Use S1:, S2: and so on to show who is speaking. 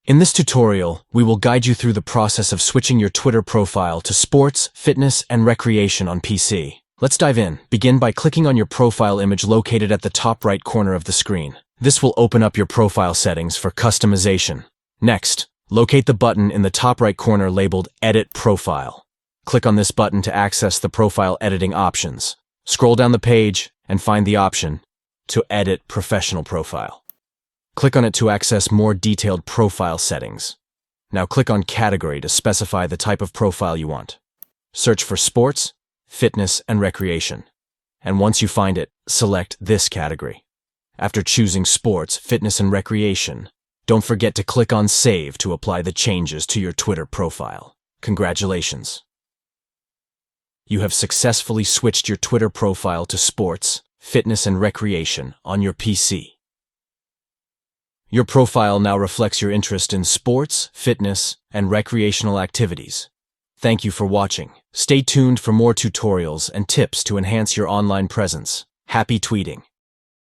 S1: In this tutorial, we will guide you through the process of switching your Twitter profile to sports, fitness, and recreation on PC. Let's dive in. Begin by clicking on your profile image located at the top right corner of the screen. This will open up your profile settings for customization. Next, locate the button in the top right corner labeled Edit Profile. Click on this button to access the profile editing options. Scroll down the page and find the option to Edit Professional Profile. Click on it to access more detailed profile settings. Now click on Category to specify the type of profile you want. Search for Sports, Fitness, and Recreation. And once you find it, select this category. After choosing Sports, Fitness, and Recreation, don't forget to click on Save to apply the changes to your Twitter profile. Congratulations! You have successfully switched your Twitter profile to Sports, Fitness, and Recreation on your PC. Your profile now reflects your interest in sports, fitness, and recreational activities. Thank you for watching. Stay tuned for more tutorials and tips to enhance your online presence. Happy tweeting!